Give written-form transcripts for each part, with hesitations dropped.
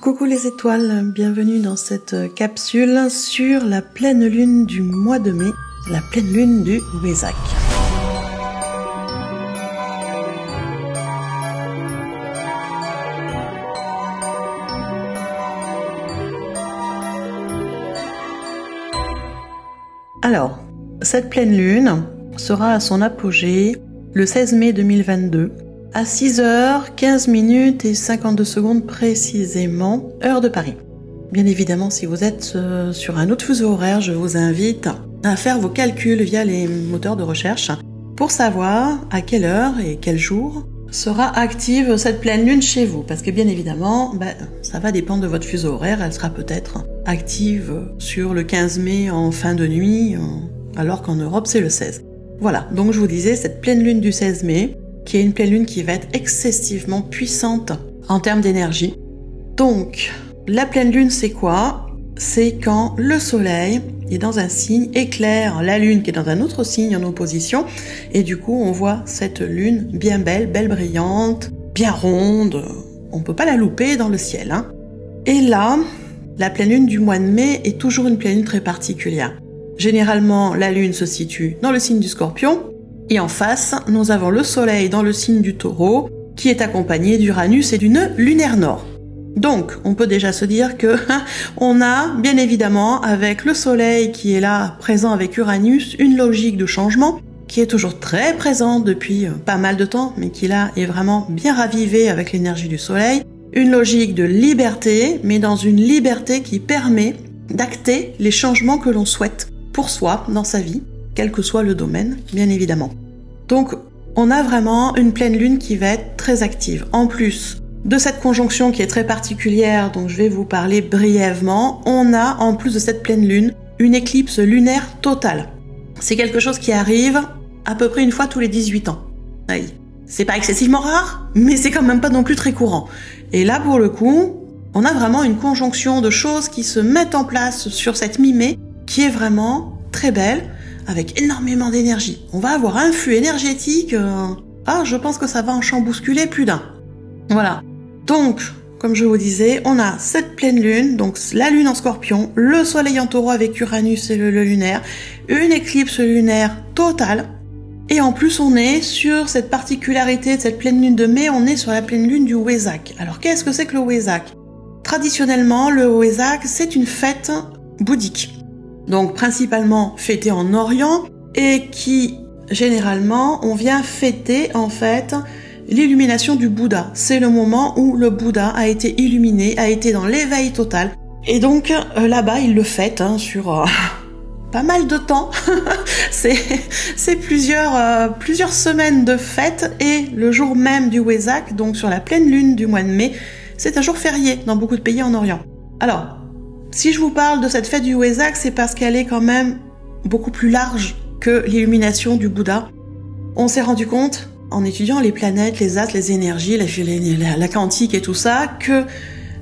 Coucou les étoiles, bienvenue dans cette capsule sur la pleine lune du mois de mai, la pleine lune du Wesak. Alors, cette pleine lune sera à son apogée le 16 mai 2022 à 6h15 et 52 secondes précisément, heure de Paris. Bien évidemment, si vous êtes sur un autre fuseau horaire, je vous invite à faire vos calculs via les moteurs de recherche pour savoir à quelle heure et quel jour sera active cette pleine lune chez vous. Parce que bien évidemment, ça va dépendre de votre fuseau horaire. Elle sera peut-être active sur le 15 mai en fin de nuit, alors qu'en Europe c'est le 16. Voilà, donc je vous disais, cette pleine lune du 16 mai, qui est une pleine lune qui va être excessivement puissante en termes d'énergie. Donc, la pleine lune, c'est quoi? C'est quand le soleil est dans un signe, éclaire la lune qui est dans un autre signe en opposition, et du coup, on voit cette lune bien belle, brillante, bien ronde, on peut pas la louper dans le ciel, hein. Et là, la pleine lune du mois de mai est toujours une pleine lune très particulière. Généralement, la lune se situe dans le signe du Scorpion, et en face, nous avons le soleil dans le signe du Taureau, qui est accompagné d'Uranus et du nœud lunaire nord. Donc, on peut déjà se dire que on a, bien évidemment, avec le soleil qui est là, présent avec Uranus, une logique de changement, qui est toujours très présente depuis pas mal de temps, mais qui là est vraiment bien ravivée avec l'énergie du soleil. Une logique de liberté, mais dans une liberté qui permet d'acter les changements que l'on souhaite pour soi, dans sa vie, quel que soit le domaine, bien évidemment. Donc, on a vraiment une pleine lune qui va être très active. En plus de cette conjonction qui est très particulière, dont je vais vous parler brièvement, on a, en plus de cette pleine lune, une éclipse lunaire totale. C'est quelque chose qui arrive à peu près une fois tous les 18 ans. Oui. C'est pas excessivement rare, mais c'est quand même pas non plus très courant. Et là, pour le coup, on a vraiment une conjonction de choses qui se mettent en place sur cette mi-mai, qui est vraiment très belle, avec énormément d'énergie. On va avoir un flux énergétique, je pense que ça va en chambousculer plus d'un. Voilà. Donc, comme je vous disais, on a cette pleine lune, donc la lune en Scorpion, le soleil en Taureau avec Uranus et le lunaire, une éclipse lunaire totale, et en plus on est sur cette particularité de cette pleine lune de mai, on est sur la pleine lune du Wesak. Alors qu'est-ce que c'est que le Wesak? Traditionnellement, le Wesak, c'est une fête bouddhique. Donc principalement fêtée en Orient et qui, généralement, on vient fêter en fait l'illumination du Bouddha. C'est le moment où le Bouddha a été illuminé, a été dans l'éveil total. Et donc là-bas, ils le fêtent sur pas mal de temps. c'est plusieurs semaines de fête et le jour même du Wesak, donc sur la pleine lune du mois de mai, c'est un jour férié dans beaucoup de pays en Orient. Alors, si je vous parle de cette fête du Wesak, c'est parce qu'elle est quand même beaucoup plus large que l'illumination du Bouddha. On s'est rendu compte, en étudiant les planètes, les astres, les énergies, la quantique et tout ça, que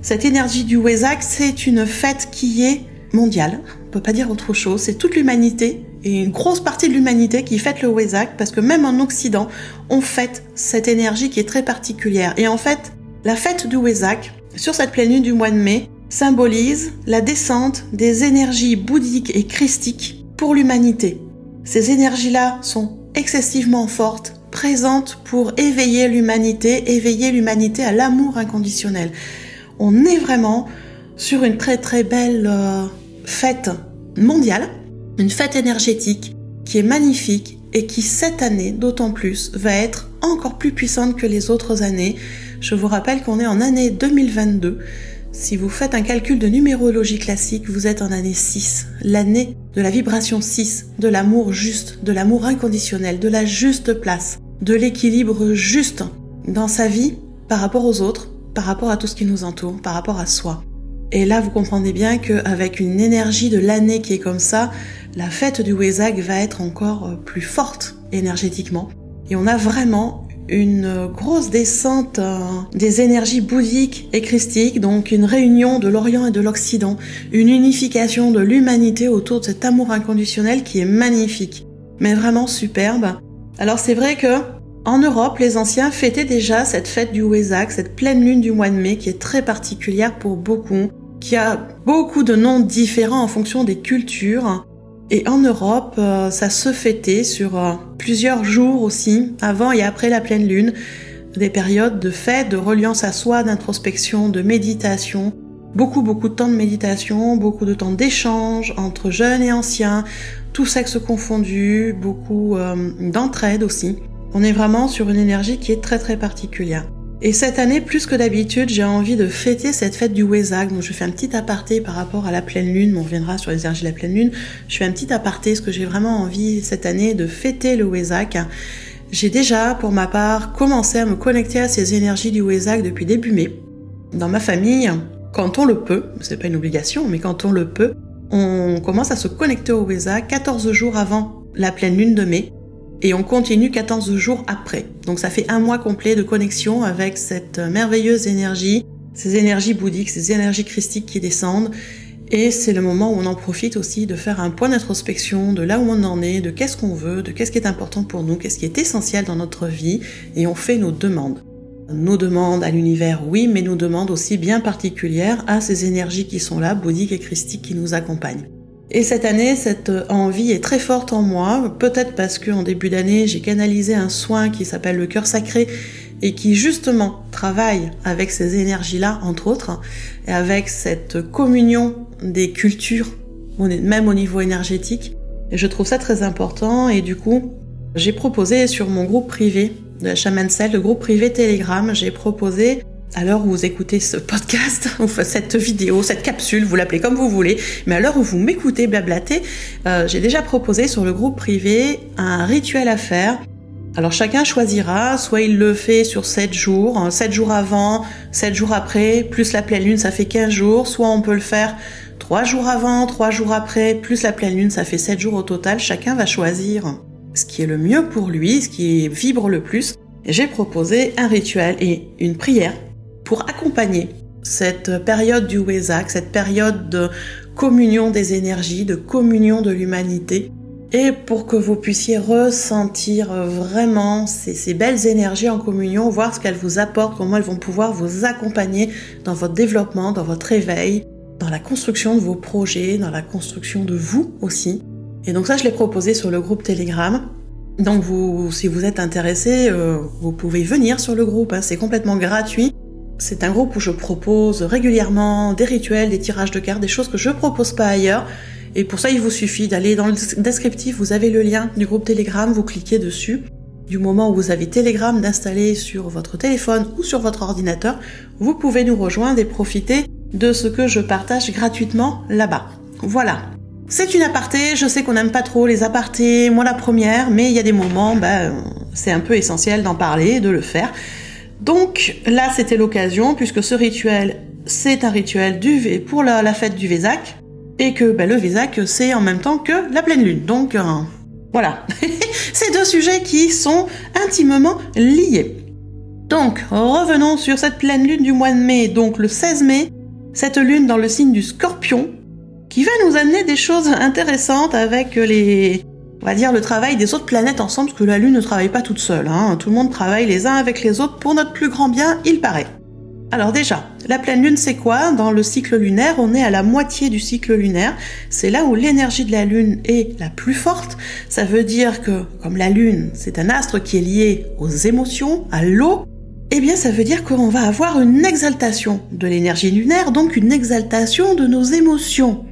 cette énergie du Wesak, c'est une fête qui est mondiale. On peut pas dire autre chose. C'est toute l'humanité et une grosse partie de l'humanité qui fête le Wesak, parce que même en Occident, on fête cette énergie qui est très particulière. Et en fait, la fête du Wesak, sur cette pleine lune du mois de mai, symbolise la descente des énergies bouddhiques et christiques pour l'humanité. Ces énergies-là sont excessivement fortes, présentes pour éveiller l'humanité à l'amour inconditionnel. On est vraiment sur une très très belle fête mondiale, une fête énergétique qui est magnifique et qui cette année, d'autant plus, va être encore plus puissante que les autres années. Je vous rappelle qu'on est en année 2022. Si vous faites un calcul de numérologie classique, vous êtes en année 6, l'année de la vibration 6, de l'amour juste, de l'amour inconditionnel, de la juste place, de l'équilibre juste dans sa vie par rapport aux autres, par rapport à tout ce qui nous entoure, par rapport à soi. Et là, vous comprenez bien qu'avec une énergie de l'année qui est comme ça, la fête du Wesak va être encore plus forte énergétiquement. Et on a vraiment une grosse descente des énergies bouddhiques et christiques, donc une réunion de l'Orient et de l'Occident, une unification de l'humanité autour de cet amour inconditionnel qui est magnifique, mais vraiment superbe. Alors c'est vrai que En Europe, les anciens fêtaient déjà cette fête du Wesak, cette pleine lune du mois de mai qui est très particulière pour beaucoup, qui a beaucoup de noms différents en fonction des cultures. Et en Europe, ça se fêtait sur plusieurs jours aussi, avant et après la pleine lune, des périodes de fête, de reliance à soi, d'introspection, de méditation, beaucoup de temps de méditation, beaucoup de temps d'échange entre jeunes et anciens, tous sexes confondus, beaucoup d'entraide aussi. On est vraiment sur une énergie qui est très très particulière. Et cette année, plus que d'habitude, j'ai envie de fêter cette fête du Wesak. Donc je fais un petit aparté par rapport à la pleine lune, on reviendra sur les énergies de la pleine lune. Je fais un petit aparté, parce que j'ai vraiment envie cette année de fêter le Wesak. J'ai déjà, pour ma part, commencé à me connecter à ces énergies du Wesak depuis début mai. Dans ma famille, quand on le peut, c'est pas une obligation, mais quand on le peut, on commence à se connecter au Wesak 14 jours avant la pleine lune de mai. Et on continue 14 jours après. Donc ça fait un mois complet de connexion avec cette merveilleuse énergie, ces énergies bouddhiques, ces énergies christiques qui descendent. Et c'est le moment où on en profite aussi de faire un point d'introspection de là où on en est, de qu'est-ce qu'on veut, de qu'est-ce qui est important pour nous, qu'est-ce qui est essentiel dans notre vie. Et on fait nos demandes. Nos demandes à l'univers, oui, mais nos demandes aussi bien particulières à ces énergies qui sont là, bouddhiques et christiques qui nous accompagnent. Et cette année, cette envie est très forte en moi, peut-être parce qu'en début d'année, j'ai canalisé un soin qui s'appelle le cœur sacré et qui justement travaille avec ces énergies-là, entre autres, et avec cette communion des cultures, même au niveau énergétique. Et je trouve ça très important et du coup, j'ai proposé sur mon groupe privé de la Shaman Cell, le groupe privé Telegram, j'ai proposé à l'heure où vous écoutez ce podcast, ou cette vidéo, cette capsule, vous l'appelez comme vous voulez, mais à l'heure où vous m'écoutez blablater, j'ai déjà proposé sur le groupe privé un rituel à faire. Alors chacun choisira, soit il le fait sur 7 jours, 7 jours avant, 7 jours après, plus la pleine lune, ça fait 15 jours, soit on peut le faire 3 jours avant, 3 jours après, plus la pleine lune, ça fait 7 jours au total. Chacun va choisir ce qui est le mieux pour lui, ce qui vibre le plus. J'ai proposé un rituel et une prière pour accompagner cette période du Wesak, cette période de communion des énergies, de communion de l'humanité, et pour que vous puissiez ressentir vraiment ces belles énergies en communion, voir ce qu'elles vous apportent, comment elles vont pouvoir vous accompagner dans votre développement, dans votre éveil, dans la construction de vos projets, dans la construction de vous aussi. Et donc ça, je l'ai proposé sur le groupe Telegram. Donc si vous êtes intéressé, vous pouvez venir sur le groupe, c'est complètement gratuit. C'est un groupe où je propose régulièrement des rituels, des tirages de cartes, des choses que je propose pas ailleurs. Et pour ça, il vous suffit d'aller dans le descriptif, vous avez le lien du groupe Telegram, vous cliquez dessus. Du moment où vous avez Telegram d'installer sur votre téléphone ou sur votre ordinateur, vous pouvez nous rejoindre et profiter de ce que je partage gratuitement là-bas. Voilà. C'est une aparté, je sais qu'on n'aime pas trop les apartés, moi la première, mais il y a des moments, c'est un peu essentiel d'en parler, de le faire. Donc là, c'était l'occasion, puisque ce rituel, c'est un rituel pour la fête du Wesak, et que le Wesak, c'est en même temps que la pleine lune. Donc voilà, c'est deux sujets qui sont intimement liés. Donc, revenons sur cette pleine lune du mois de mai, donc le 16 mai, cette lune dans le signe du Scorpion, qui va nous amener des choses intéressantes avec on va dire le travail des autres planètes ensemble, parce que la Lune ne travaille pas toute seule, tout le monde travaille les uns avec les autres pour notre plus grand bien, il paraît. Alors déjà, la pleine Lune c'est quoi? Dans le cycle lunaire, on est à la moitié du cycle lunaire, c'est là où l'énergie de la Lune est la plus forte, ça veut dire que, comme la Lune, c'est un astre qui est lié aux émotions, à l'eau, eh bien ça veut dire qu'on va avoir une exaltation de l'énergie lunaire, donc une exaltation de nos émotions.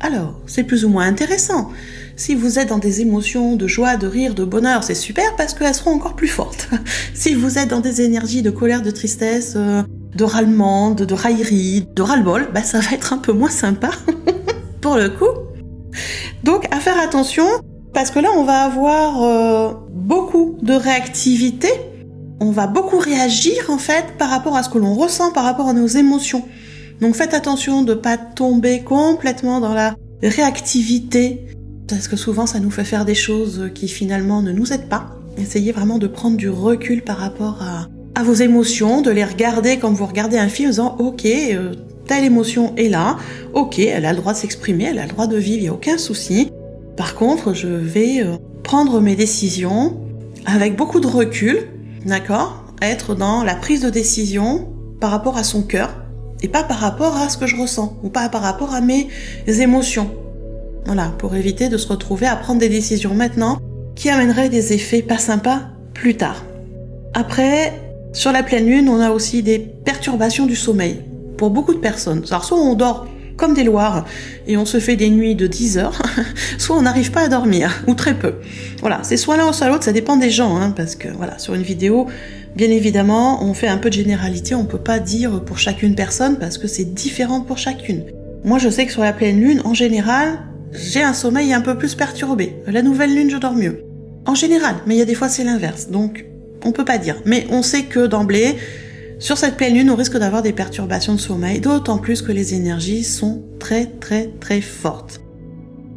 Alors, c'est plus ou moins intéressant. Si vous êtes dans des émotions de joie, de rire, de bonheur, c'est super parce qu'elles seront encore plus fortes. Si vous êtes dans des énergies de colère, de tristesse, de râlement, de raillerie, de ras-le-bol, ça va être un peu moins sympa pour le coup. Donc, à faire attention parce que là, on va avoir beaucoup de réactivité. On va beaucoup réagir en fait par rapport à ce que l'on ressent, par rapport à nos émotions. Donc faites attention de ne pas tomber complètement dans la réactivité, parce que souvent ça nous fait faire des choses qui finalement ne nous aident pas. Essayez vraiment de prendre du recul par rapport à vos émotions, de les regarder comme vous regardez un film en disant « Ok, telle émotion est là, ok, elle a le droit de s'exprimer, elle a le droit de vivre, il n'y a aucun souci. Par contre, je vais prendre mes décisions avec beaucoup de recul, d'accord? Être dans la prise de décision par rapport à son cœur et pas par rapport à ce que je ressens ou pas par rapport à mes émotions. Voilà, pour éviter de se retrouver à prendre des décisions maintenant qui amèneraient des effets pas sympas plus tard. Après, sur la pleine lune, on a aussi des perturbations du sommeil pour beaucoup de personnes. Alors soit on dort comme des loirs et on se fait des nuits de 10 heures, soit on n'arrive pas à dormir, ou très peu. Voilà, c'est soit l'un ou soit l'autre, ça dépend des gens, hein, parce que voilà, sur une vidéo, bien évidemment, on fait un peu de généralité, on peut pas dire pour chacune personne parce que c'est différent pour chacune. Moi, je sais que sur la pleine lune, en général, j'ai un sommeil un peu plus perturbé. La nouvelle lune, je dors mieux. En général, mais il y a des fois c'est l'inverse, donc on peut pas dire. Mais on sait que d'emblée, sur cette pleine lune, on risque d'avoir des perturbations de sommeil, d'autant plus que les énergies sont très très très fortes.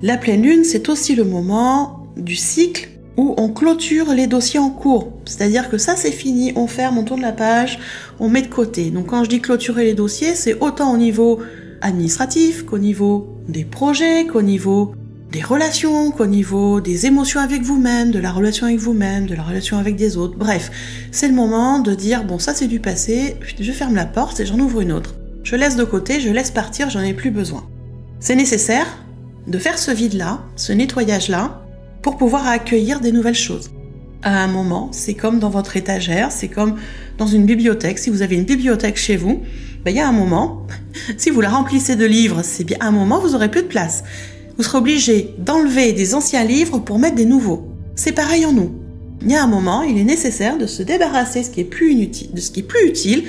La pleine lune, c'est aussi le moment du cycle où on clôture les dossiers en cours. C'est-à-dire que ça, c'est fini, on ferme, on tourne la page, on met de côté. Donc quand je dis clôturer les dossiers, c'est autant au niveau administratif qu'au niveau des projets, qu'au niveau des relations, qu'au niveau des émotions avec vous-même, de la relation avec vous-même, de la relation avec des autres. Bref, c'est le moment de dire, bon, ça c'est du passé, je ferme la porte et j'en ouvre une autre. Je laisse de côté, je laisse partir, j'en ai plus besoin. C'est nécessaire de faire ce vide-là, ce nettoyage-là, pour pouvoir accueillir des nouvelles choses. À un moment, c'est comme dans votre étagère, c'est comme dans une bibliothèque. Si vous avez une bibliothèque chez vous, il y a un moment, si vous la remplissez de livres, c'est bien à un moment, vous aurez plus de place. Vous serez obligé d'enlever des anciens livres pour mettre des nouveaux. C'est pareil en nous. Il y a un moment, il est nécessaire de se débarrasser de ce qui est plus inutile, de ce qui est plus utile,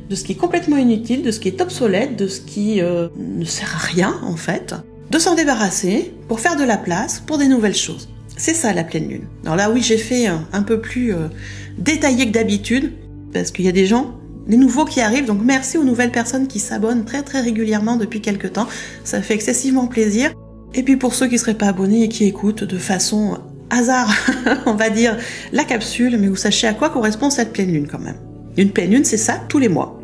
de ce qui est complètement inutile, de ce qui est obsolète, de ce qui ne sert à rien en fait, de s'en débarrasser pour faire de la place pour des nouvelles choses. C'est ça la pleine lune. Alors là oui, j'ai fait un peu plus détaillé que d'habitude parce qu'il y a des gens, les nouveaux qui arrivent, donc merci aux nouvelles personnes qui s'abonnent très très régulièrement depuis quelques temps. Ça fait excessivement plaisir. Et puis pour ceux qui seraient pas abonnés et qui écoutent de façon hasard, on va dire, la capsule, mais vous sachez à quoi correspond cette pleine lune quand même. Une pleine lune, c'est ça, tous les mois.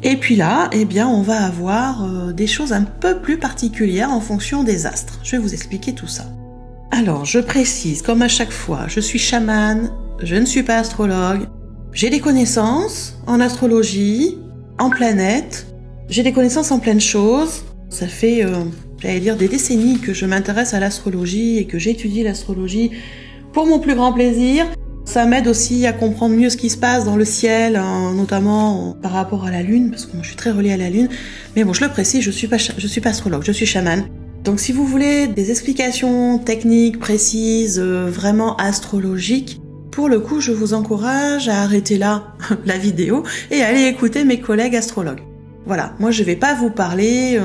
Et puis là, eh bien, on va avoir des choses un peu plus particulières en fonction des astres. Je vais vous expliquer tout ça. Alors, je précise, comme à chaque fois, je suis chamane, je ne suis pas astrologue, j'ai des connaissances en astrologie, en planètes, j'ai des connaissances en plein de choses. Ça fait... j'allais dire des décennies que je m'intéresse à l'astrologie et que j'étudie l'astrologie pour mon plus grand plaisir. Ça m'aide aussi à comprendre mieux ce qui se passe dans le ciel, hein, notamment par rapport à la lune, parce que moi je suis très reliée à la lune. Mais bon, je le précise, je suis pas astrologue, je suis chamane. Donc si vous voulez des explications techniques, précises, vraiment astrologiques, pour le coup, je vous encourage à arrêter là la vidéo et à aller écouter mes collègues astrologues. Voilà, moi je vais pas vous parler...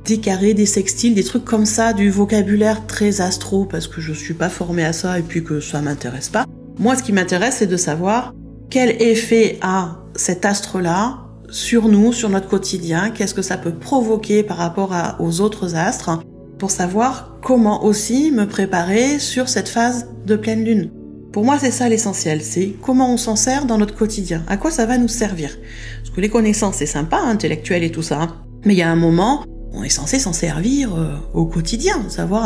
des carrés, des sextiles, des trucs comme ça, du vocabulaire très astro, parce que je suis pas formée à ça et puis que ça m'intéresse pas. Moi, ce qui m'intéresse, c'est de savoir quel effet a cet astre-là sur nous, sur notre quotidien, qu'est-ce que ça peut provoquer par rapport aux autres astres, pour savoir comment aussi me préparer sur cette phase de pleine lune. Pour moi, c'est ça l'essentiel, c'est comment on s'en sert dans notre quotidien, à quoi ça va nous servir. Parce que les connaissances, c'est sympa, intellectuelles et tout ça, hein, mais il y a un moment... on est censé s'en servir au quotidien, savoir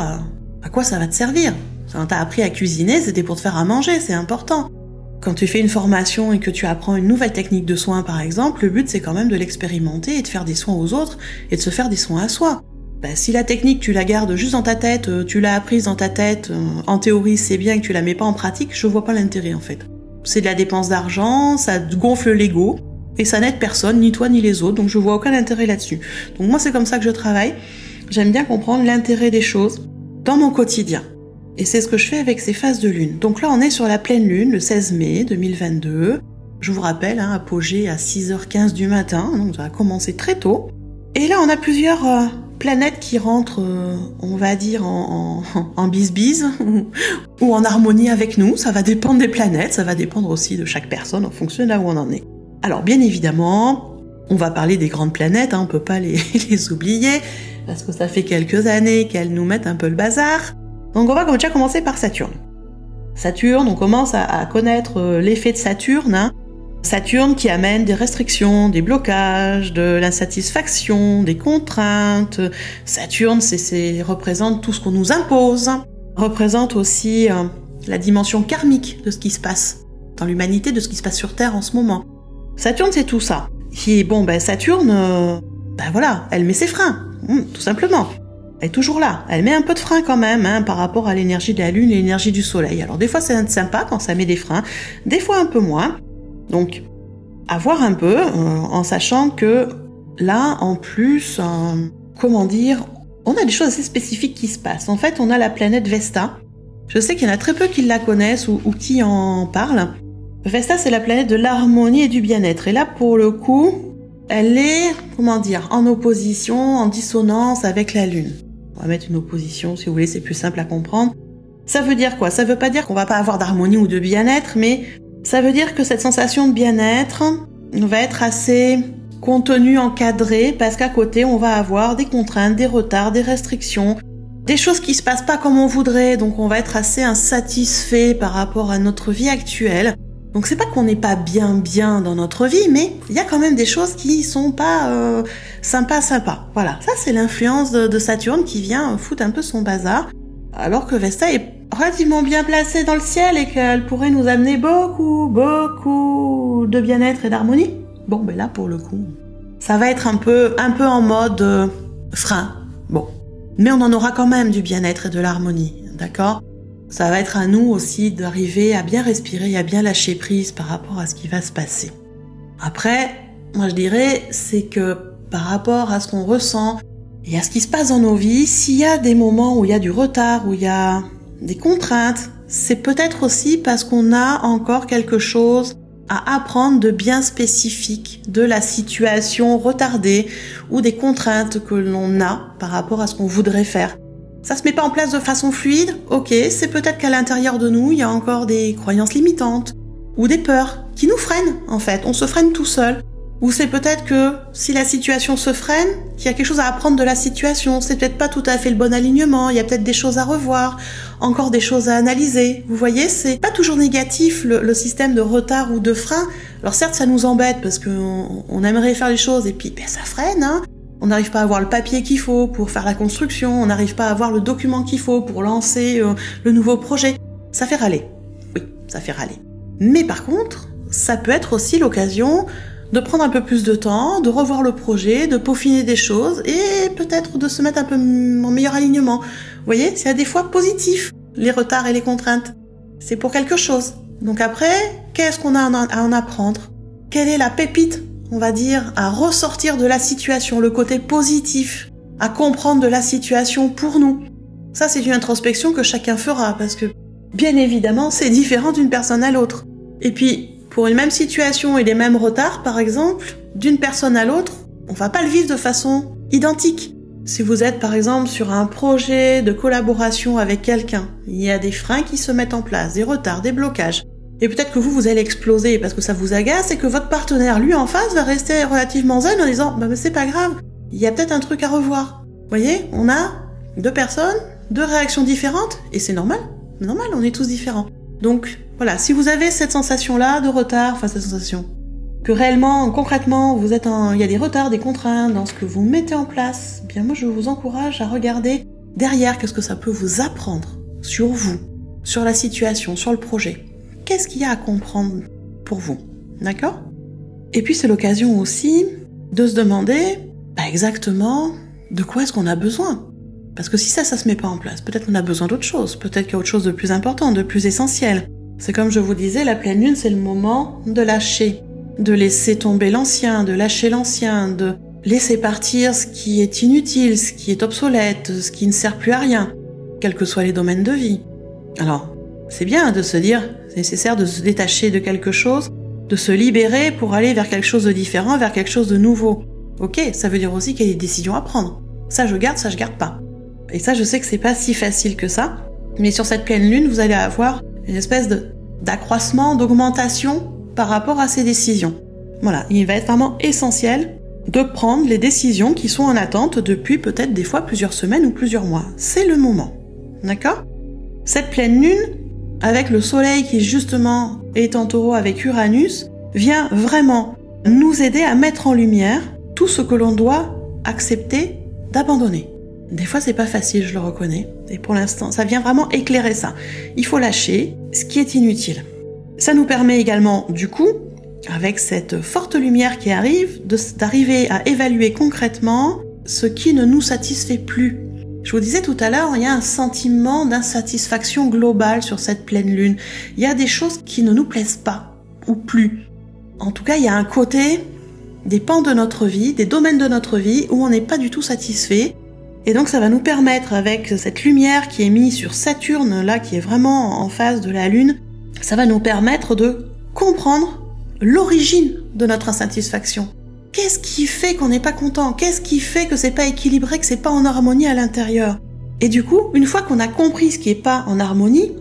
à quoi ça va te servir. Quand t'as appris à cuisiner, c'était pour te faire à manger, c'est important. Quand tu fais une formation et que tu apprends une nouvelle technique de soin, par exemple, le but c'est quand même de l'expérimenter et de faire des soins aux autres et de se faire des soins à soi. Si la technique tu la gardes juste dans ta tête, tu l'as apprise dans ta tête, en théorie c'est bien que tu la mets pas en pratique, je vois pas l'intérêt en fait. C'est de la dépense d'argent, ça gonfle l'ego. Et ça n'aide personne, ni toi ni les autres, donc je vois aucun intérêt là-dessus. Donc moi c'est comme ça que je travaille, j'aime bien comprendre l'intérêt des choses dans mon quotidien. Et c'est ce que je fais avec ces phases de lune. Donc là on est sur la pleine lune, le 16 mai 2022. Je vous rappelle, apogée à 6h15 du matin, donc ça va commencer très tôt. Et là on a plusieurs planètes qui rentrent, on va dire, en bise-bise, ou en harmonie avec nous. Ça va dépendre des planètes, ça va dépendre aussi de chaque personne en fonction de là où on en est. Alors bien évidemment, on va parler des grandes planètes, on peut pas les oublier, parce que ça fait quelques années qu'elles nous mettent un peu le bazar. Donc on va déjà commencer par Saturne. Saturne, on commence à connaître l'effet de Saturne. Saturne qui amène des restrictions, des blocages, de l'insatisfaction, des contraintes. Saturne, représente tout ce qu'on nous impose, représente aussi la dimension karmique de ce qui se passe. dans l'humanité de ce qui se passe sur Terre en ce moment. Saturne, c'est tout ça. Et bon, Saturne, voilà, elle met ses freins, tout simplement. Elle est toujours là. Elle met un peu de frein quand même, par rapport à l'énergie de la Lune et l'énergie du Soleil. Alors des fois, c'est sympa quand ça met des freins, des fois un peu moins. Donc, à voir un peu, en sachant que là, en plus, on a des choses assez spécifiques qui se passent. En fait, on a la planète Vesta. Je sais qu'il y en a très peu qui la connaissent ou qui en parlent. Vesta, c'est la planète de l'harmonie et du bien-être. Et là, pour le coup, elle est, en opposition, en dissonance avec la Lune. On va mettre une opposition, si vous voulez, c'est plus simple à comprendre. Ça veut dire quoi? Ça veut pas dire qu'on va pas avoir d'harmonie ou de bien-être, mais ça veut dire que cette sensation de bien-être va être assez contenue, encadrée, parce qu'à côté, on va avoir des contraintes, des retards, des restrictions, des choses qui se passent pas comme on voudrait, donc on va être assez insatisfait par rapport à notre vie actuelle. Donc c'est pas qu'on n'est pas bien dans notre vie, mais il y a quand même des choses qui sont pas sympas. Voilà, ça c'est l'influence de Saturne qui vient foutre un peu son bazar, alors que Vesta est relativement bien placée dans le ciel et qu'elle pourrait nous amener beaucoup de bien-être et d'harmonie. Bon, là pour le coup, ça va être un peu en mode frein. Bon, mais on en aura quand même du bien-être et de l'harmonie, d'accord ? Ça va être à nous aussi d'arriver à bien respirer et à bien lâcher prise par rapport à ce qui va se passer. Après, moi je dirais, c'est que par rapport à ce qu'on ressent et à ce qui se passe dans nos vies, s'il y a des moments où il y a du retard, où il y a des contraintes, c'est peut-être aussi parce qu'on a encore quelque chose à apprendre de bien spécifique de la situation retardée ou des contraintes que l'on a par rapport à ce qu'on voudrait faire. Ça se met pas en place de façon fluide, ok, c'est peut-être qu'à l'intérieur de nous, il y a encore des croyances limitantes ou des peurs qui nous freinent, en fait. On se freine tout seul. Ou c'est peut-être que si la situation se freine, qu'il y a quelque chose à apprendre de la situation. C'est peut-être pas tout à fait le bon alignement, il y a peut-être des choses à revoir, encore des choses à analyser. Vous voyez, c'est pas toujours négatif le système de retard ou de frein. Alors certes, ça nous embête parce qu'on aimerait faire les choses et puis ça freine, On n'arrive pas à avoir le papier qu'il faut pour faire la construction, on n'arrive pas à avoir le document qu'il faut pour lancer le nouveau projet. Ça fait râler. Oui, ça fait râler. Mais par contre, ça peut être aussi l'occasion de prendre un peu plus de temps, de revoir le projet, de peaufiner des choses et peut-être de se mettre un peu en meilleur alignement. Vous voyez, c'est à des fois positif, les retards et les contraintes. C'est pour quelque chose. Donc après, qu'est-ce qu'on a à en apprendre? Quelle est la pépite, on va dire, à ressortir de la situation, le côté positif, à comprendre de la situation pour nous? Ça, c'est une introspection que chacun fera parce que, bien évidemment, c'est différent d'une personne à l'autre. Et puis, pour une même situation et les mêmes retards, par exemple, d'une personne à l'autre, on va pas le vivre de façon identique. Si vous êtes, par exemple, sur un projet de collaboration avec quelqu'un, il y a des freins qui se mettent en place, des retards, des blocages. Et peut-être que vous allez exploser parce que ça vous agace et que votre partenaire, lui, en face, va rester relativement zen en disant « mais c'est pas grave, il y a peut-être un truc à revoir. » Vous voyez, on a deux personnes, deux réactions différentes et c'est normal. C'est normal, on est tous différents. Donc, voilà, si vous avez cette sensation-là de retard, cette sensation que réellement, concrètement, il y a des retards, des contraintes dans ce que vous mettez en place, bien moi je vous encourage à regarder derrière qu'est-ce que ça peut vous apprendre sur vous, sur la situation, sur le projet. Qu'est-ce qu'il y a à comprendre pour vous, d'accord? Et puis c'est l'occasion aussi de se demander exactement de quoi est-ce qu'on a besoin. Parce que si ça se met pas en place, peut-être qu'on a besoin d'autre chose, peut-être qu'il y a autre chose de plus important, de plus essentiel. C'est comme je vous disais, la pleine lune, c'est le moment de lâcher, de laisser tomber l'ancien, de lâcher l'ancien, de laisser partir ce qui est inutile, ce qui est obsolète, ce qui ne sert plus à rien, quels que soient les domaines de vie. Alors, c'est bien de se dire, c'est nécessaire de se détacher de quelque chose, de se libérer pour aller vers quelque chose de différent, vers quelque chose de nouveau. Ok, ça veut dire aussi qu'il y a des décisions à prendre. Ça je garde pas. Et ça, je sais que c'est pas si facile que ça, mais sur cette pleine lune, vous allez avoir une espèce d'accroissement, d'augmentation par rapport à ces décisions. Voilà, il va être vraiment essentiel de prendre les décisions qui sont en attente depuis peut-être des fois plusieurs semaines ou plusieurs mois. C'est le moment, d'accord? Cette pleine lune, avec le soleil qui justement est en taureau avec Uranus, vient vraiment nous aider à mettre en lumière tout ce que l'on doit accepter d'abandonner. Des fois, c'est pas facile, je le reconnais. Et pour l'instant, ça vient vraiment éclairer ça. Il faut lâcher ce qui est inutile. Ça nous permet également, du coup, avec cette forte lumière qui arrive, d'arriver à évaluer concrètement ce qui ne nous satisfait plus. Je vous disais tout à l'heure, il y a un sentiment d'insatisfaction globale sur cette pleine lune. Il y a des choses qui ne nous plaisent pas, ou plus. En tout cas, il y a un côté des pans de notre vie, des domaines de notre vie où on n'est pas du tout satisfait. Et donc ça va nous permettre, avec cette lumière qui est mise sur Saturne, là, qui est vraiment en face de la Lune, ça va nous permettre de comprendre l'origine de notre insatisfaction. Qu'est-ce qui fait qu'on n'est pas content? Qu'est-ce qui fait que c'est pas équilibré, que c'est pas en harmonie à l'intérieur? Et du coup, une fois qu'on a compris ce qui est pas en harmonie,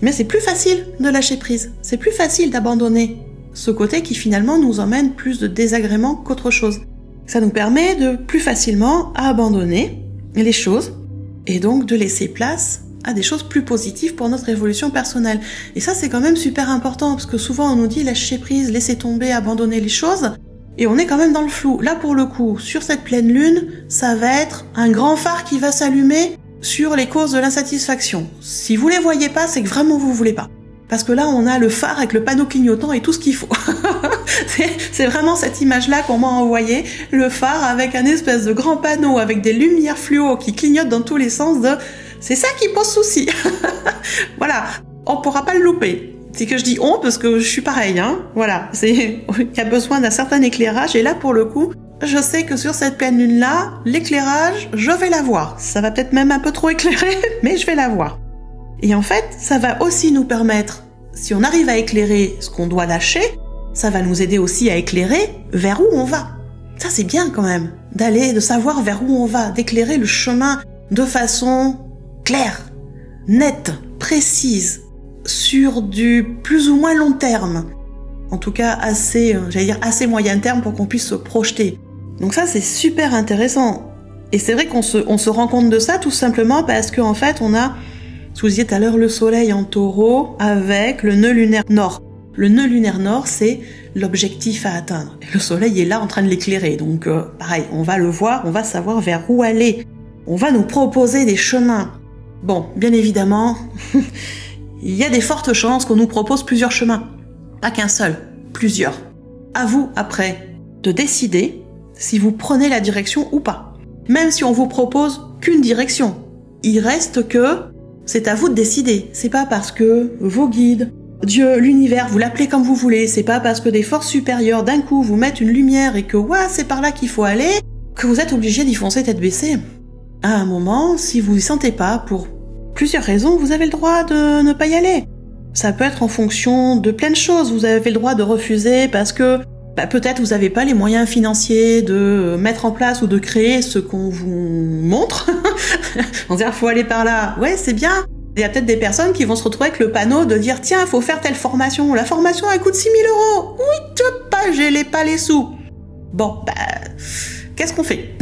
mais c'est plus facile de lâcher prise. C'est plus facile d'abandonner ce côté qui finalement nous emmène plus de désagréments qu'autre chose. Ça nous permet de plus facilement abandonner les choses et donc de laisser place à des choses plus positives pour notre évolution personnelle. Et ça, c'est quand même super important parce que souvent on nous dit lâcher prise, laisser tomber, abandonner les choses et on est quand même dans le flou. Là, pour le coup, sur cette pleine lune, ça va être un grand phare qui va s'allumer sur les causes de l'insatisfaction. Si vous les voyez pas, c'est que vraiment vous voulez pas. Parce que là, on a le phare avec le panneau clignotant et tout ce qu'il faut. C'est vraiment cette image-là qu'on m'a envoyée, le phare avec un espèce de grand panneau avec des lumières fluo qui clignotent dans tous les sens de « c'est ça qui pose souci ». Voilà, on pourra pas le louper. C'est que je dis on parce que je suis pareil, hein. Voilà, il y a besoin d'un certain éclairage et là, pour le coup, je sais que sur cette pleine lune-là, l'éclairage, je vais l'avoir. Ça va peut-être même un peu trop éclairer, mais je vais l'avoir. Et en fait, ça va aussi nous permettre, si on arrive à éclairer ce qu'on doit lâcher, ça va nous aider aussi à éclairer vers où on va. Ça, c'est bien quand même, de savoir vers où on va, d'éclairer le chemin de façon claire, nette, précise, sur du plus ou moins long terme. En tout cas, assez moyen terme pour qu'on puisse se projeter. Donc ça, c'est super intéressant. Et c'est vrai qu'on se rend compte de ça tout simplement parce qu'en fait, on a, je vous disais tout à l'heure, le soleil en taureau avec le nœud lunaire nord. Le nœud lunaire nord, c'est l'objectif à atteindre. Et le soleil est là en train de l'éclairer. Donc, pareil, on va le voir, on va savoir vers où aller. On va nous proposer des chemins. Bon, bien évidemment, il y a des fortes chances qu'on nous propose plusieurs chemins. Pas qu'un seul, plusieurs. À vous, après, de décider si vous prenez la direction ou pas. Même si on vous propose qu'une direction, il reste que c'est à vous de décider. C'est pas parce que vos guides, Dieu, l'univers, vous l'appelez comme vous voulez, c'est pas parce que des forces supérieures d'un coup vous mettent une lumière et que ouais, c'est par là qu'il faut aller, que vous êtes obligé d'y foncer tête baissée. À un moment, si vous y sentez pas, pour plusieurs raisons, vous avez le droit de ne pas y aller. Ça peut être en fonction de plein de choses. Vous avez le droit de refuser parce que peut-être vous n'avez pas les moyens financiers de mettre en place ou de créer ce qu'on vous montre. On dit, faut aller par là. Ouais, c'est bien. Il y a peut-être des personnes qui vont se retrouver avec le panneau de dire, tiens, faut faire telle formation. La formation, elle coûte 6 000 €. Oui, j'ai pas les sous. Bon, qu'est-ce qu'on fait?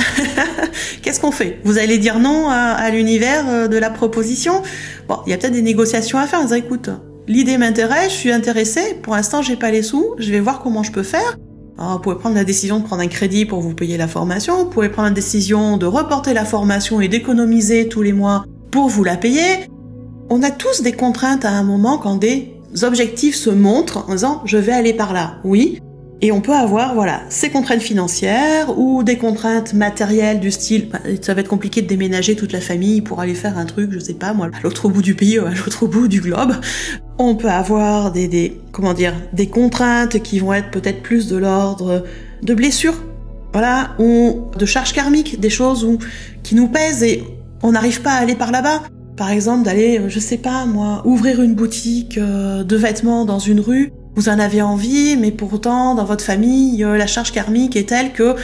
Qu'est-ce qu'on fait? Vous allez dire non à l'univers de la proposition? Bon, il y a peut-être des négociations à faire. Vous dire, écoute, l'idée m'intéresse, je suis intéressée. Pour l'instant, j'ai pas les sous. Je vais voir comment je peux faire. Alors, vous pouvez prendre la décision de prendre un crédit pour vous payer la formation. Vous pouvez prendre la décision de reporter la formation et d'économiser tous les mois pour vous la payer. On a tous des contraintes à un moment quand des objectifs se montrent en disant « je vais aller par là ». Oui. Et on peut avoir, voilà, ces contraintes financières ou des contraintes matérielles du style, ça va être compliqué de déménager toute la famille pour aller faire un truc, je sais pas moi, à l'autre bout du pays ou à l'autre bout du globe. On peut avoir des contraintes qui vont être peut-être plus de l'ordre de blessures, voilà, ou de charges karmiques, des choses qui nous pèsent et on n'arrive pas à aller par là-bas. Par exemple, d'aller, je sais pas moi, ouvrir une boutique de vêtements dans une rue. Vous en avez envie, mais pourtant, dans votre famille, la charge karmique est telle que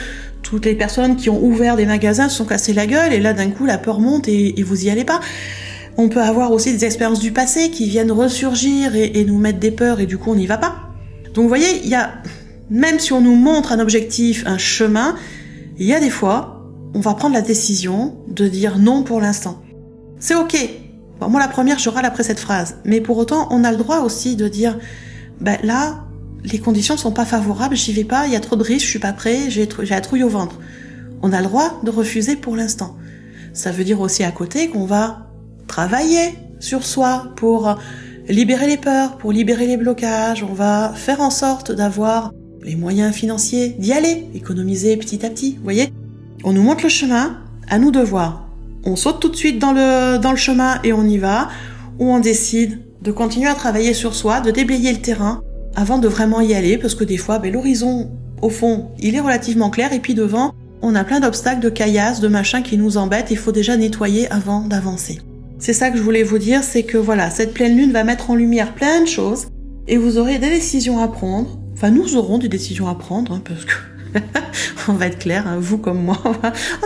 toutes les personnes qui ont ouvert des magasins se sont cassées la gueule, et là, d'un coup, la peur monte et vous y allez pas. On peut avoir aussi des expériences du passé qui viennent ressurgir et nous mettre des peurs, et du coup, on n'y va pas. Donc, vous voyez, même si on nous montre un objectif, un chemin, il y a des fois, on va prendre la décision de dire non pour l'instant. C'est ok. Bon, moi, la première, je râle après cette phrase. Mais pour autant, on a le droit aussi de dire, là, les conditions sont pas favorables, j'y vais pas, il y a trop de risques, je suis pas prêt, j'ai la trouille au ventre. On a le droit de refuser pour l'instant. Ça veut dire aussi à côté qu'on va travailler sur soi pour libérer les peurs, pour libérer les blocages. On va faire en sorte d'avoir les moyens financiers d'y aller, économiser petit à petit, vous voyez. On nous montre le chemin, à nous de voir. On saute tout de suite dans le chemin et on y va, ou on décide de continuer à travailler sur soi, de déblayer le terrain avant de vraiment y aller, parce que des fois, l'horizon, au fond, il est relativement clair, et puis devant, on a plein d'obstacles, de caillasses, de machins qui nous embêtent, il faut déjà nettoyer avant d'avancer. C'est ça que je voulais vous dire, c'est que voilà, cette pleine lune va mettre en lumière plein de choses, et vous aurez des décisions à prendre, enfin nous aurons des décisions à prendre, parce que on va être clair, hein, vous comme moi,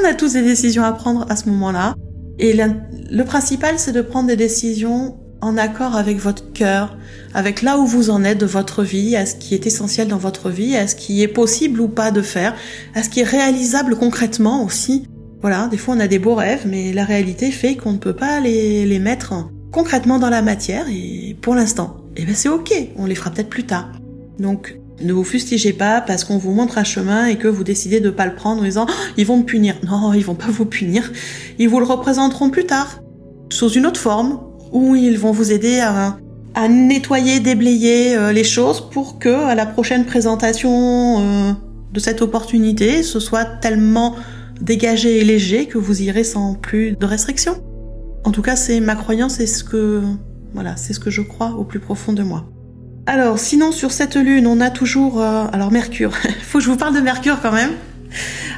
on a tous des décisions à prendre à ce moment-là, et le principal c'est de prendre des décisions en accord avec votre cœur, avec là où vous en êtes de votre vie, à ce qui est essentiel dans votre vie, à ce qui est possible ou pas de faire, à ce qui est réalisable concrètement aussi. Voilà, des fois on a des beaux rêves, mais la réalité fait qu'on ne peut pas les mettre concrètement dans la matière, et pour l'instant, c'est ok, on les fera peut-être plus tard. Donc, ne vous fustigez pas parce qu'on vous montre un chemin et que vous décidez de pas le prendre en disant « ils vont me punir ». Non, ils vont pas vous punir, ils vous le représenteront plus tard, sous une autre forme, où ils vont vous aider à nettoyer, déblayer les choses pour que à la prochaine présentation de cette opportunité, ce soit tellement dégagé et léger que vous irez sans plus de restrictions. En tout cas, c'est ma croyance et c'est ce que je crois au plus profond de moi. Alors, sinon, sur cette lune, on a toujours... alors, Mercure. Faut que je vous parle de Mercure quand même.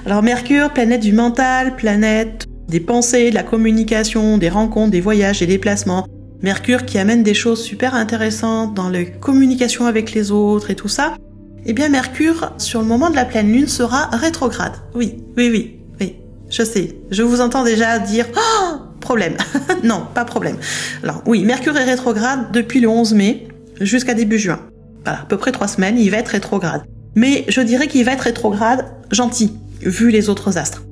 Alors, Mercure, planète du mental, planète des pensées, de la communication, des rencontres, des voyages, des déplacements. Mercure qui amène des choses super intéressantes dans les communications avec les autres et tout ça. Eh bien, Mercure, sur le moment de la pleine lune, sera rétrograde. Oui, je sais. Je vous entends déjà dire « Oh, problème !» Non, pas problème. Alors, oui, Mercure est rétrograde depuis le 11 mai jusqu'à début juin. Voilà, à peu près 3 semaines, il va être rétrograde. Mais je dirais qu'il va être rétrograde gentil, vu les autres astres.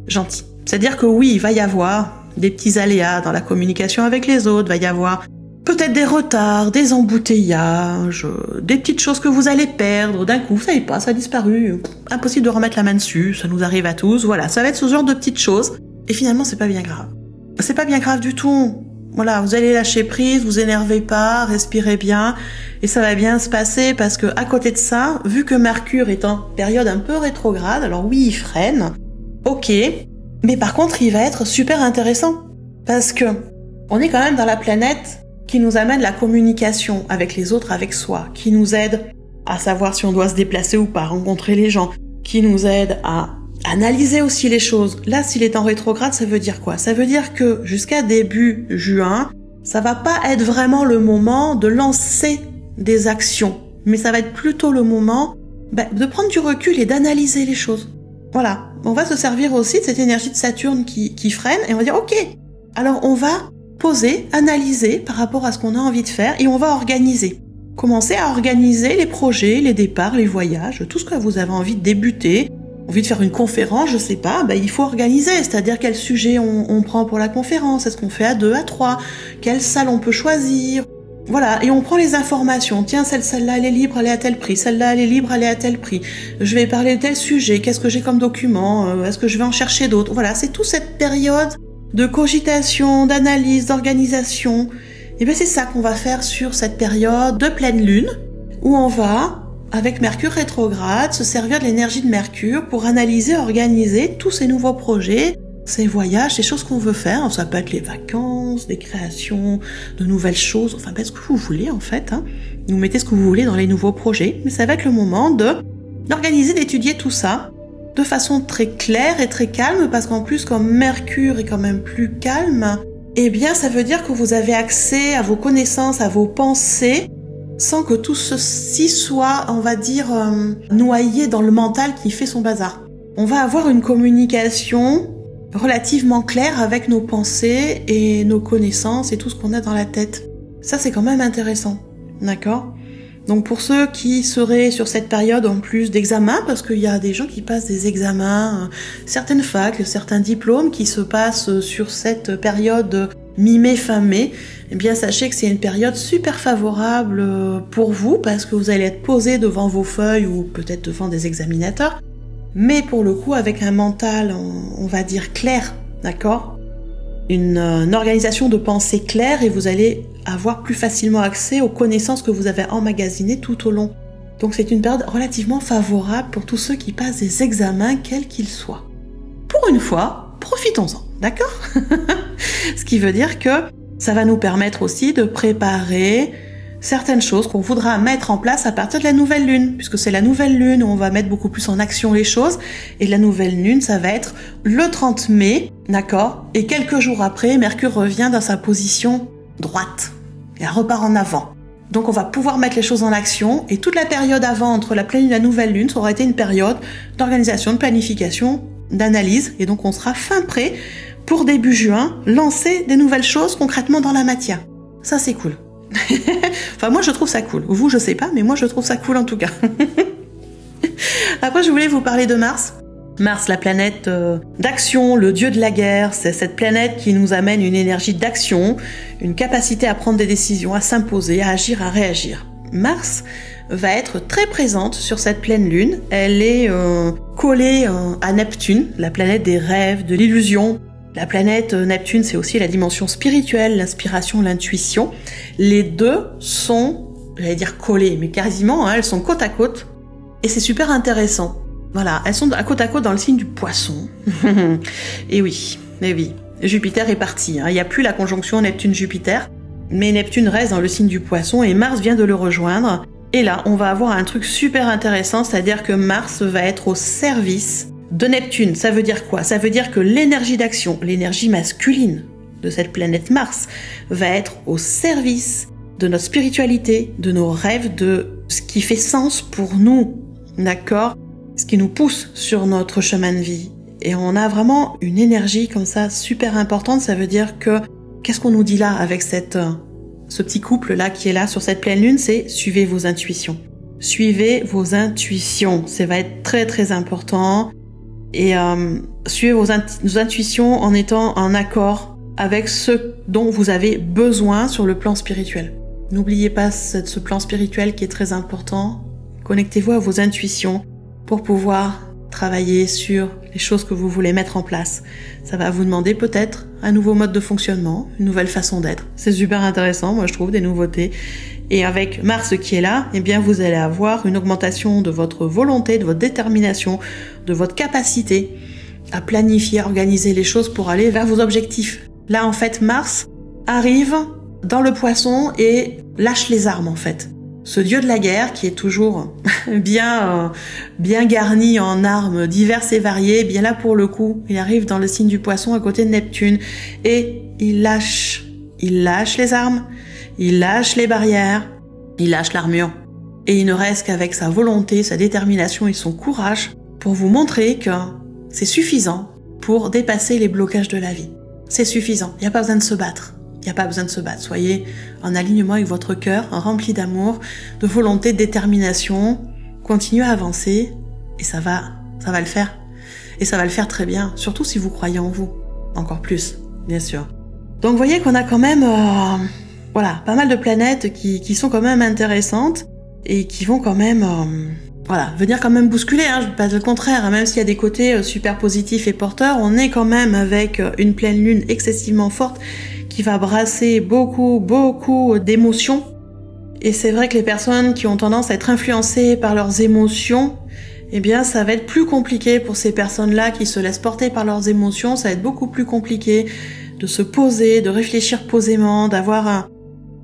Gentil. C'est-à-dire que oui, il va y avoir des petits aléas dans la communication avec les autres, il va y avoir peut-être des retards, des embouteillages, des petites choses que vous allez perdre d'un coup, vous savez pas, ça a disparu, impossible de remettre la main dessus, ça nous arrive à tous, voilà, ça va être ce genre de petites choses, et finalement c'est pas bien grave. C'est pas bien grave du tout. Voilà, vous allez lâcher prise, vous énervez pas, respirez bien, et ça va bien se passer parce que à côté de ça, vu que Mercure est en période un peu rétrograde, alors oui, il freine, ok, mais par contre, il va être super intéressant parce que on est quand même dans la planète qui nous amène la communication avec les autres, avec soi, qui nous aide à savoir si on doit se déplacer ou pas, rencontrer les gens, qui nous aide à analyser aussi les choses. Là, s'il est en rétrograde, ça veut dire quoi? Ça veut dire que jusqu'à début juin, ça va pas être vraiment le moment de lancer des actions, mais ça va être plutôt le moment de prendre du recul et d'analyser les choses. Voilà, on va se servir aussi de cette énergie de Saturne qui freine et on va dire ok, alors on va poser, analyser par rapport à ce qu'on a envie de faire et on va organiser. Commencez à organiser les projets, les départs, les voyages, tout ce que vous avez envie de débuter, envie de faire une conférence, je sais pas, il faut organiser, c'est-à-dire quel sujet on prend pour la conférence, est-ce qu'on fait à 2, à 3, quelle salle on peut choisir. Voilà, et on prend les informations. Tiens, celle-là, elle est libre, elle est à tel prix. Celle-là, elle est libre, elle est à tel prix. Je vais parler de tel sujet. Qu'est-ce que j'ai comme document? Est-ce que je vais en chercher d'autres? Voilà, c'est toute cette période de cogitation, d'analyse, d'organisation. Et c'est ça qu'on va faire sur cette période de pleine lune, où on va, avec Mercure rétrograde, se servir de l'énergie de Mercure pour analyser, organiser tous ces nouveaux projets, ces voyages, ces choses qu'on veut faire. Ça peut être les vacances, des créations, de nouvelles choses, enfin ce que vous voulez en fait. Vous mettez ce que vous voulez dans les nouveaux projets, mais ça va être le moment d'organiser, d'étudier tout ça de façon très claire et très calme, parce qu'en plus comme Mercure est quand même plus calme, eh bien ça veut dire que vous avez accès à vos connaissances, à vos pensées, sans que tout ceci soit, on va dire, noyé dans le mental qui fait son bazar. On va avoir une communication relativement claire avec nos pensées et nos connaissances et tout ce qu'on a dans la tête. Ça, c'est quand même intéressant, d'accord? Donc pour ceux qui seraient sur cette période en plus d'examens, parce qu'il y a des gens qui passent des examens, certaines facs, certains diplômes qui se passent sur cette période mi-mai, fin mai, eh bien sachez que c'est une période super favorable pour vous, parce que vous allez être posé devant vos feuilles ou peut-être devant des examinateurs, mais pour le coup avec un mental, on va dire clair, d'accord? une organisation de pensée claire et vous allez avoir plus facilement accès aux connaissances que vous avez emmagasinées tout au long. Donc c'est une période relativement favorable pour tous ceux qui passent des examens, quels qu'ils soient. Pour une fois, profitons-en, d'accord? Ce qui veut dire que ça va nous permettre aussi de préparer certaines choses qu'on voudra mettre en place à partir de la nouvelle lune, puisque c'est la nouvelle lune où on va mettre beaucoup plus en action les choses, et la nouvelle lune, ça va être le 30 mai, d'accord? Et quelques jours après, Mercure revient dans sa position droite, et elle repart en avant. Donc on va pouvoir mettre les choses en action, et toute la période avant, entre la pleine lune et la nouvelle lune, ça aura été une période d'organisation, de planification, d'analyse, et donc on sera fin prêt pour début juin, lancer des nouvelles choses concrètement dans la matière. Ça c'est cool. Enfin moi je trouve ça cool. Vous je sais pas, mais moi je trouve ça cool en tout cas. Après je voulais vous parler de Mars. Mars, la planète d'action, le dieu de la guerre, c'est cette planète qui nous amène une énergie d'action, une capacité à prendre des décisions, à s'imposer, à agir, à réagir. Mars va être très présente sur cette pleine lune. Elle est collée à Neptune, la planète des rêves, de l'illusion. La planète Neptune, c'est aussi la dimension spirituelle, l'inspiration, l'intuition. Les deux sont, j'allais dire collées, mais quasiment, hein, elles sont côte à côte. Et c'est super intéressant. Voilà, elles sont à côte dans le signe du Poisson. Et oui, Jupiter est parti. Hein. Il n'y a plus la conjonction Neptune-Jupiter, mais Neptune reste dans le signe du Poisson et Mars vient de le rejoindre. Et là, on va avoir un truc super intéressant, c'est-à-dire que Mars va être au service de Neptune. Ça veut dire quoi? Ça veut dire que l'énergie d'action, l'énergie masculine de cette planète Mars, va être au service de notre spiritualité, de nos rêves, de ce qui fait sens pour nous, d'accord? Ce qui nous pousse sur notre chemin de vie. Et on a vraiment une énergie comme ça super importante. Ça veut dire que, qu'est-ce qu'on nous dit là avec ce petit couple là qui est là sur cette pleine lune? C'est suivez vos intuitions. Suivez vos intuitions. Ça va être très très important. Et suivez vos intuitions en étant en accord avec ce dont vous avez besoin sur le plan spirituel. N'oubliez pas ce plan spirituel qui est très important. Connectez-vous à vos intuitions pour pouvoir travailler sur les choses que vous voulez mettre en place. Ça va vous demander peut-être un nouveau mode de fonctionnement, une nouvelle façon d'être. C'est super intéressant, moi je trouve, des nouveautés. Et avec Mars qui est là, eh bien vous allez avoir une augmentation de votre volonté, de votre détermination, de votre capacité à planifier, à organiser les choses pour aller vers vos objectifs. Là en fait, Mars arrive dans le Poisson et lâche les armes en fait. Ce dieu de la guerre qui est toujours bien garni en armes diverses et variées, bien là pour le coup, il arrive dans le signe du Poisson à côté de Neptune et il lâche les armes, il lâche les barrières, il lâche l'armure et il ne reste qu'avec sa volonté, sa détermination et son courage pour vous montrer que c'est suffisant pour dépasser les blocages de la vie. C'est suffisant, il n'y a pas besoin de se battre. Il n'y a pas besoin de se battre. Soyez en alignement avec votre cœur, rempli d'amour, de volonté, de détermination. Continuez à avancer et ça va le faire. Et ça va le faire très bien, surtout si vous croyez en vous. Encore plus, bien sûr. Donc vous voyez qu'on a quand même pas mal de planètes qui sont quand même intéressantes et qui vont quand même venir quand même bousculer, hein, pas le contraire, hein, même s'il y a des côtés super positifs et porteurs, on est quand même avec une pleine lune excessivement forte qui va brasser beaucoup d'émotions. Et c'est vrai que les personnes qui ont tendance à être influencées par leurs émotions, eh bien ça va être plus compliqué pour ces personnes-là qui se laissent porter par leurs émotions, ça va être beaucoup plus compliqué de se poser, de réfléchir posément, d'avoir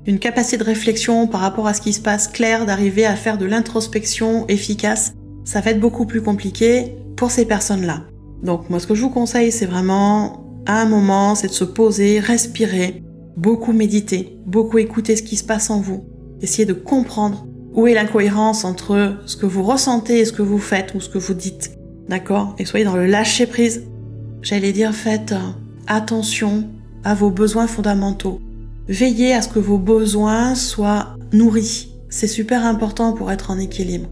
une capacité de réflexion par rapport à ce qui se passe clair, d'arriver à faire de l'introspection efficace. Ça va être beaucoup plus compliqué pour ces personnes-là. Donc moi ce que je vous conseille, c'est vraiment à un moment, c'est de se poser, respirer, beaucoup méditer, beaucoup écouter ce qui se passe en vous, essayer de comprendre où est l'incohérence entre ce que vous ressentez et ce que vous faites ou ce que vous dites, d'accord? Et soyez dans le lâcher prise. J'allais dire, faites attention à vos besoins fondamentaux. Veillez à ce que vos besoins soient nourris. C'est super important pour être en équilibre.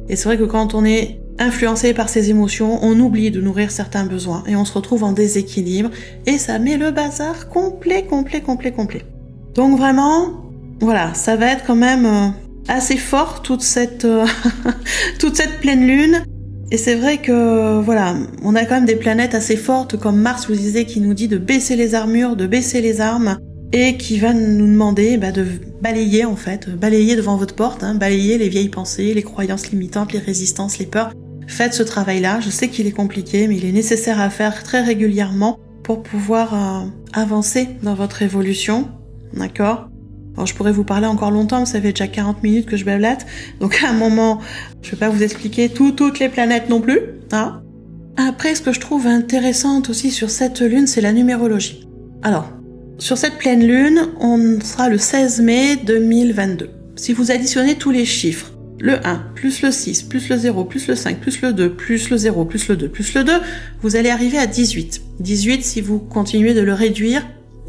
Et c'est vrai que quand on est influencé par ses émotions, on oublie de nourrir certains besoins et on se retrouve en déséquilibre et ça met le bazar complet. Donc vraiment, voilà, ça va être quand même assez fort toute cette pleine lune Et c'est vrai que, voilà, on a quand même des planètes assez fortes comme Mars, vous disiez, qui nous dit de baisser les armures, de baisser les armes, et qui va nous demander de balayer en fait, balayer devant votre porte, balayer les vieilles pensées, les croyances limitantes, les résistances, les peurs. Faites ce travail-là, je sais qu'il est compliqué, mais il est nécessaire à faire très régulièrement pour pouvoir avancer dans votre évolution, d'accord ? Alors je pourrais vous parler encore longtemps, vous savez déjà 40 minutes que je blablate, donc à un moment, je vais pas vous expliquer toutes les planètes non plus, hein. Après, ce que je trouve intéressant aussi sur cette lune, c'est la numérologie. Alors, sur cette pleine lune, on sera le 16 mai 2022. Si vous additionnez tous les chiffres, le 1, plus le 6, plus le 0, plus le 5, plus le 2, plus le 0, plus le 2, plus le 2, vous allez arriver à 18. 18, si vous continuez de le réduire,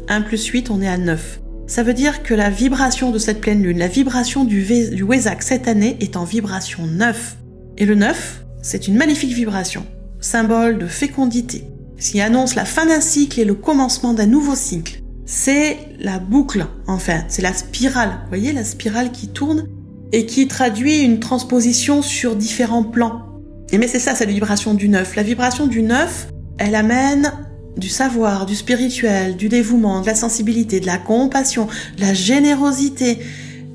1 plus 8, on est à 9. Ça veut dire que la vibration de cette pleine lune, la vibration du Wesak cette année est en vibration 9. Et le 9, c'est une magnifique vibration, symbole de fécondité, qui annonce la fin d'un cycle et le commencement d'un nouveau cycle. C'est la boucle, enfin, c'est la spirale. Vous voyez, la spirale qui tourne et qui traduit une transposition sur différents plans. Et mais c'est ça, cette vibration du 9. La vibration du 9, elle amène du savoir, du spirituel, du dévouement, de la sensibilité, de la compassion, de la générosité.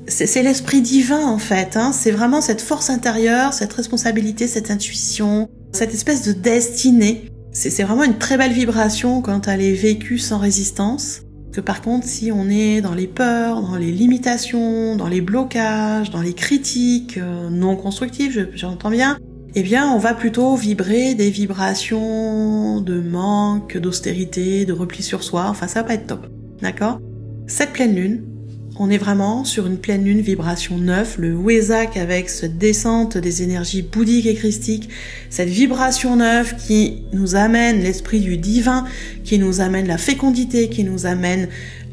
C'est l'esprit divin, en fait, C'est vraiment cette force intérieure, cette responsabilité, cette intuition, cette espèce de destinée. C'est vraiment une très belle vibration quand elle est vécue sans résistance. Que par contre, si on est dans les peurs, dans les limitations, dans les blocages, dans les critiques non constructives, j'entends bien, eh bien, on va plutôt vibrer des vibrations de manque, d'austérité, de repli sur soi. Enfin, ça va pas être top. D'accord ? Cette pleine lune, on est vraiment sur une pleine lune vibration 9, le Wesak avec cette descente des énergies bouddhiques et christiques, cette vibration 9 qui nous amène l'esprit du divin, qui nous amène la fécondité, qui nous amène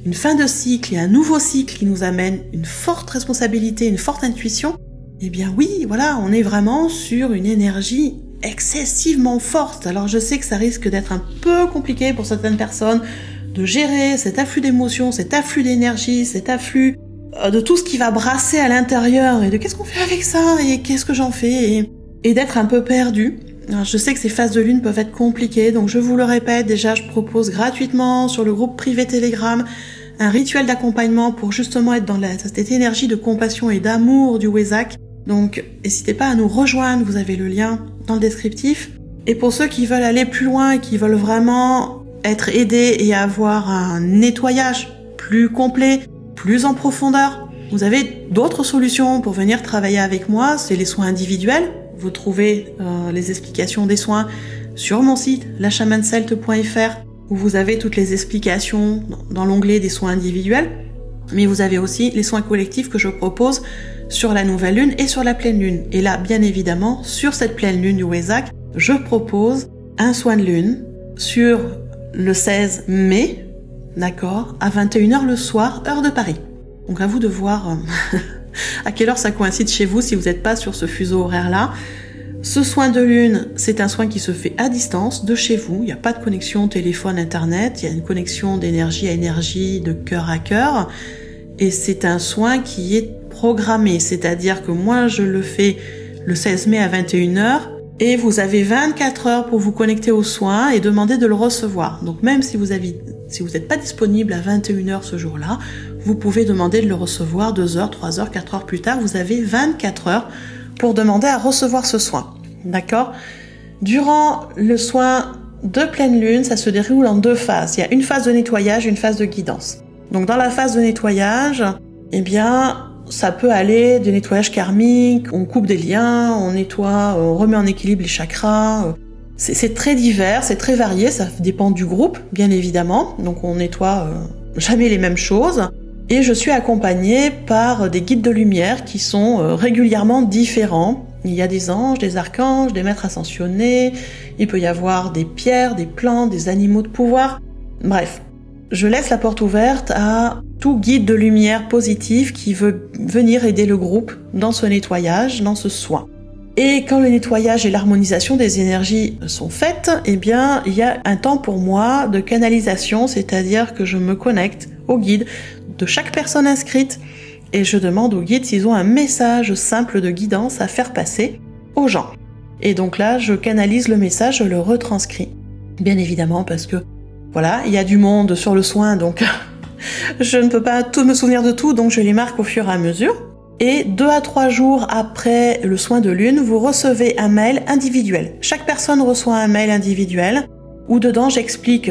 une fin de cycle et un nouveau cycle, qui nous amène une forte responsabilité, une forte intuition. Eh bien oui, voilà, on est vraiment sur une énergie excessivement forte. Alors je sais que ça risque d'être un peu compliqué pour certaines personnes, de gérer cet afflux d'émotions, cet afflux d'énergie, cet afflux de tout ce qui va brasser à l'intérieur et de qu'est-ce qu'on fait avec ça et qu'est-ce que j'en fais et d'être un peu perdu. Alors, je sais que ces phases de lune peuvent être compliquées, donc je vous le répète, déjà je propose gratuitement sur le groupe privé Telegram un rituel d'accompagnement pour justement être dans cette énergie de compassion et d'amour du Wesak. Donc n'hésitez pas à nous rejoindre, vous avez le lien dans le descriptif. Et pour ceux qui veulent aller plus loin et qui veulent vraiment être aidés et avoir un nettoyage plus complet, plus en profondeur, vous avez d'autres solutions pour venir travailler avec moi, c'est les soins individuels. Vous trouvez les explications des soins sur mon site, lachamancelte.fr, où vous avez toutes les explications dans l'onglet des soins individuels. Mais vous avez aussi les soins collectifs que je propose sur la nouvelle lune et sur la pleine lune. Et là, bien évidemment, sur cette pleine lune du Wesak, je propose un soin de lune sur le 16 mai, d'accord, à 21h le soir, heure de Paris. Donc à vous de voir à quelle heure ça coïncide chez vous si vous n'êtes pas sur ce fuseau horaire-là. Ce soin de lune, c'est un soin qui se fait à distance, de chez vous. Il n'y a pas de connexion téléphone, internet. Il y a une connexion d'énergie à énergie, de cœur à cœur. Et c'est un soin qui est programmé. C'est-à-dire que moi, je le fais le 16 mai à 21h. Et vous avez 24 heures pour vous connecter au soin et demander de le recevoir. Donc même si vous n'êtes pas disponible à 21h ce jour-là, vous pouvez demander de le recevoir 2 heures, 3 heures, 4 heures plus tard. Vous avez 24 heures pour demander à recevoir ce soin. D'accord ? Durant le soin de pleine lune, ça se déroule en 2 phases. Il y a une phase de nettoyage et une phase de guidance. Donc dans la phase de nettoyage, eh bien, ça peut aller du nettoyage karmique, on coupe des liens, on nettoie, on remet en équilibre les chakras. C'est très divers, c'est très varié, ça dépend du groupe, bien évidemment. Donc on nettoie jamais les mêmes choses. Et je suis accompagnée par des guides de lumière qui sont régulièrement différents. Il y a des anges, des archanges, des maîtres ascensionnés, il peut y avoir des pierres, des plantes, des animaux de pouvoir. Bref, je laisse la porte ouverte à tout guide de lumière positif qui veut venir aider le groupe dans ce nettoyage, dans ce soin. Et quand le nettoyage et l'harmonisation des énergies sont faites, eh bien, il y a un temps pour moi de canalisation, c'est-à-dire que je me connecte au guide de chaque personne inscrite et je demande au guide s'ils ont un message simple de guidance à faire passer aux gens. Et donc là, je canalise le message, je le retranscris. Bien évidemment, parce que voilà, il y a du monde sur le soin, donc je ne peux pas tout me souvenir de tout, donc je les marque au fur et à mesure. Et 2 à 3 jours après le soin de lune, vous recevez un mail individuel. Chaque personne reçoit un mail individuel où dedans j'explique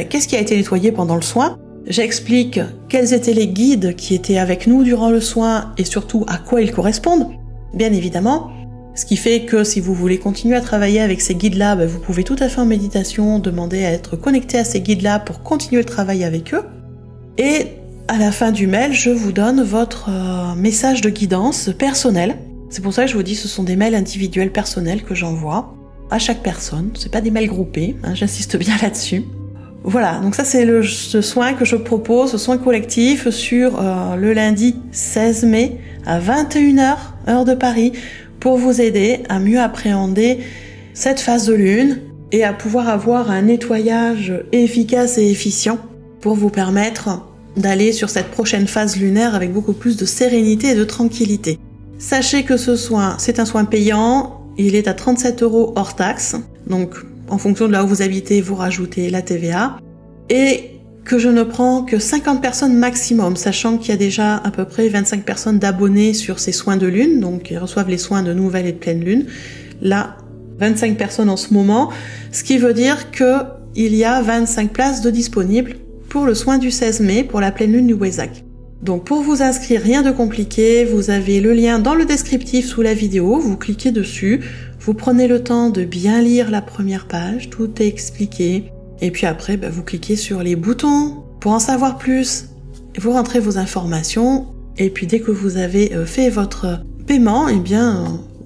qu'est-ce qui a été nettoyé pendant le soin. J'explique quels étaient les guides qui étaient avec nous durant le soin et surtout à quoi ils correspondent, bien évidemment. Ce qui fait que si vous voulez continuer à travailler avec ces guides-là, vous pouvez tout à fait en méditation demander à être connecté à ces guides-là pour continuer le travail avec eux. Et à la fin du mail, je vous donne votre message de guidance personnel. C'est pour ça que je vous dis, ce sont des mails individuels personnels que j'envoie à chaque personne. C'est pas des mails groupés, j'insiste bien là-dessus. Voilà, donc ça c'est ce soin que je propose, ce soin collectif sur le lundi 16 mai à 21h, heure de Paris, pour vous aider à mieux appréhender cette phase de lune et à pouvoir avoir un nettoyage efficace et efficient pour vous permettre d'aller sur cette prochaine phase lunaire avec beaucoup plus de sérénité et de tranquillité. Sachez que ce soin, c'est un soin payant, il est à 37 € hors taxe, donc en fonction de là où vous habitez, vous rajoutez la TVA, et que je ne prends que 50 personnes maximum, sachant qu'il y a déjà à peu près 25 personnes d'abonnés sur ces soins de lune, donc ils reçoivent les soins de nouvelle et de pleine lune. Là, 25 personnes en ce moment, ce qui veut dire que il y a 25 places de disponibles pour le soin du 16 mai, pour la pleine lune du Wesak. Donc pour vous inscrire, rien de compliqué, vous avez le lien dans le descriptif sous la vidéo, vous cliquez dessus, vous prenez le temps de bien lire la première page, tout est expliqué, et puis après vous cliquez sur les boutons pour en savoir plus, vous rentrez vos informations, et puis dès que vous avez fait votre paiement,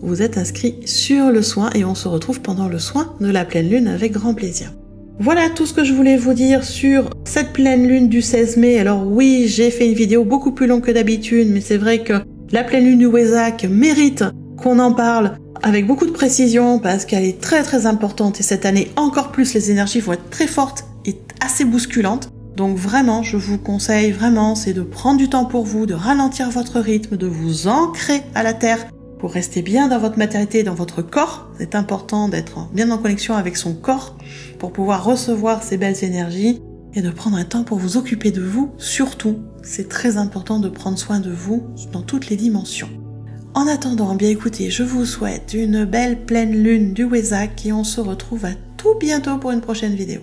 vous êtes inscrit sur le soin et on se retrouve pendant le soin de la pleine lune avec grand plaisir. Voilà tout ce que je voulais vous dire sur cette pleine lune du 16 mai. Alors oui, j'ai fait une vidéo beaucoup plus longue que d'habitude, mais c'est vrai que la pleine lune du Wesak mérite qu'on en parle avec beaucoup de précision parce qu'elle est très très importante et cette année encore plus, les énergies vont être très fortes et assez bousculantes. Donc vraiment, je vous conseille vraiment, c'est de prendre du temps pour vous, de ralentir votre rythme, de vous ancrer à la terre pour rester bien dans votre matérialité, dans votre corps. C'est important d'être bien en connexion avec son corps pour pouvoir recevoir ces belles énergies et de prendre un temps pour vous occuper de vous. Surtout, c'est très important de prendre soin de vous dans toutes les dimensions. En attendant, bien écoutez, je vous souhaite une belle pleine lune du Wesak et on se retrouve à tout bientôt pour une prochaine vidéo.